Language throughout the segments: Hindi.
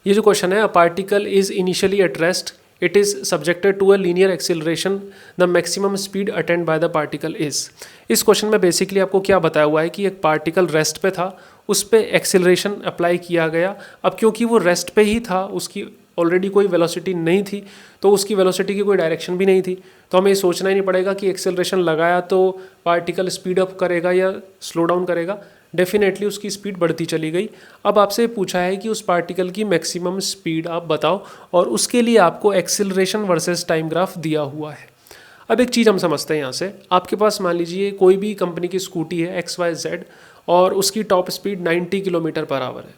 ये जो क्वेश्चन है, a particle is initially at rest, it is subjected to a linear acceleration, the maximum speed attained by the particle is. इस क्वेश्चन में बेसिकली आपको क्या बताया हुआ है कि एक पार्टिकल रेस्ट पे था, उस पर एक्सिलरेशन अप्लाई किया गया। अब क्योंकि वो रेस्ट पे ही था, उसकी ऑलरेडी कोई वेलोसिटी नहीं थी, तो उसकी वेलोसिटी की कोई डायरेक्शन भी नहीं थी, तो हमें ये सोचना ही नहीं पड़ेगा कि एक्सेलरेशन लगाया तो पार्टिकल स्पीड अप करेगा या स्लो डाउन करेगा। डेफिनेटली उसकी स्पीड बढ़ती चली गई। अब आपसे पूछा है कि उस पार्टिकल की मैक्सिमम स्पीड आप बताओ, और उसके लिए आपको एक्सेलरेशन वर्सेस टाइम ग्राफ दिया हुआ है। अब एक चीज़ हम समझते हैं यहाँ से, आपके पास मान लीजिए कोई भी कंपनी की स्कूटी है XYZ, और उसकी top speed 90 kilometre per hour है।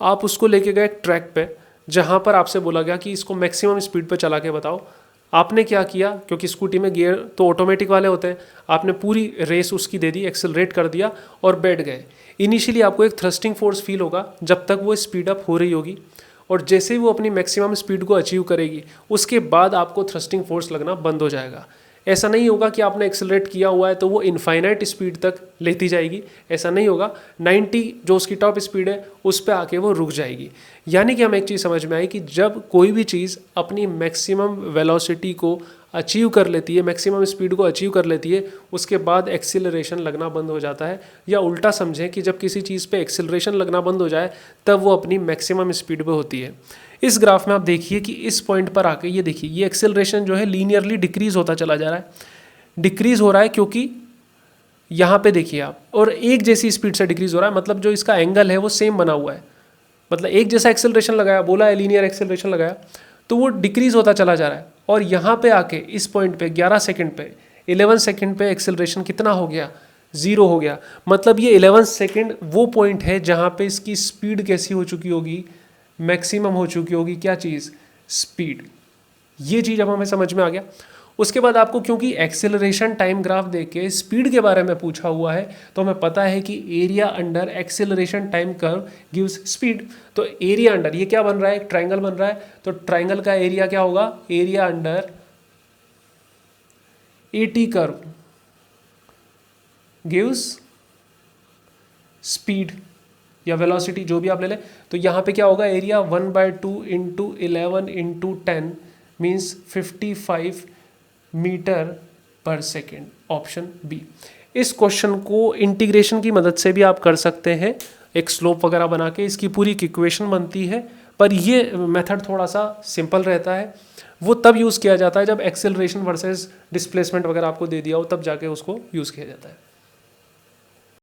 आप उसको लेके गए एक ट्रैक पे, जहाँ पर आपसे बोला गया कि इसको मैक्सिमम स्पीड पे चला के बताओ। आपने क्या किया, क्योंकि स्कूटी में गियर तो ऑटोमेटिक वाले होते हैं, आपने पूरी रेस उसकी दे दी, एक्सेलरेट कर दिया और बैठ गए। इनिशियली आपको एक थ्रस्टिंग फोर्स फील होगा जब तक वो स्पीड अप हो रही होगी, और जैसे ही वो अपनी मैक्सिमम स्पीड को अचीव करेगी, उसके बाद आपको थ्रस्टिंग फोर्स लगना बंद हो जाएगा। ऐसा नहीं होगा कि आपने एक्सेलरेट किया हुआ है तो वो इनफाइनाइट स्पीड तक लेती जाएगी, ऐसा नहीं होगा। 90 जो उसकी टॉप स्पीड है उस पर आके वो रुक जाएगी। यानी कि हमें एक चीज़ समझ में आई कि जब कोई भी चीज़ अपनी मैक्सिमम वेलोसिटी को अचीव कर लेती है, मैक्सिमम स्पीड को अचीव कर लेती है, उसके बाद एक्सीलरेशन लगना बंद हो जाता है। या उल्टा समझें कि जब किसी चीज़ पे एक्सीलरेशन लगना बंद हो जाए तब वो अपनी मैक्सिमम स्पीड पे होती है। इस ग्राफ में आप देखिए कि इस पॉइंट पर आके ये देखिए, ये एक्सेलरेशन जो है लीनियरली डिक्रीज होता चला जा रहा है। डिक्रीज हो रहा है क्योंकि यहाँ पे देखिए आप, और एक जैसी स्पीड से डिक्रीज हो रहा है, मतलब जो इसका एंगल है वो सेम बना हुआ है, मतलब एक जैसा एक्सेलरेशन लगाया, बोला है लीनियर एक्सेलरेशन लगाया, तो वो डिक्रीज होता चला जा रहा है। और यहाँ पे आके इस पॉइंट पे 11 सेकंड पे 11 सेकंड पे एक्सेलरेशन कितना हो गया, 0 हो गया। मतलब ये 11 सेकंड वो पॉइंट है जहाँ पे इसकी स्पीड कैसी हो चुकी होगी, मैक्सिमम हो चुकी होगी। क्या चीज़, स्पीड। ये चीज़ अब हमें समझ में आ गया। उसके बाद आपको क्योंकि एक्सेलरेशन टाइम ग्राफ देख के स्पीड के बारे में पूछा हुआ है, तो हमें पता है कि area under acceleration time curve gives speed. तो एरिया अंडर, ये क्या बन रहा है, एक ट्राइंगल बन रहा है, तो ट्राइंगल का एरिया क्या होगा, area under eighty curve gives speed या वेलोसिटी, जो भी आप ले लें। तो यहाँ पे क्या होगा, area 1/2 into 11 into 10 means 55 metre per second, option B. इस क्वेश्चन को इंटीग्रेशन की मदद से भी आप कर सकते हैं, एक स्लोप वगैरह बना के इसकी पूरी इक्वेशन बनती है। पर ये मेथड थोड़ा सा सिंपल रहता है, वो तब यूज़ किया जाता है जब एक्सेलरेशन वर्सेस डिस्प्लेसमेंट वगैरह आपको दे दिया हो, तब जाके उसको यूज़ किया जाता है।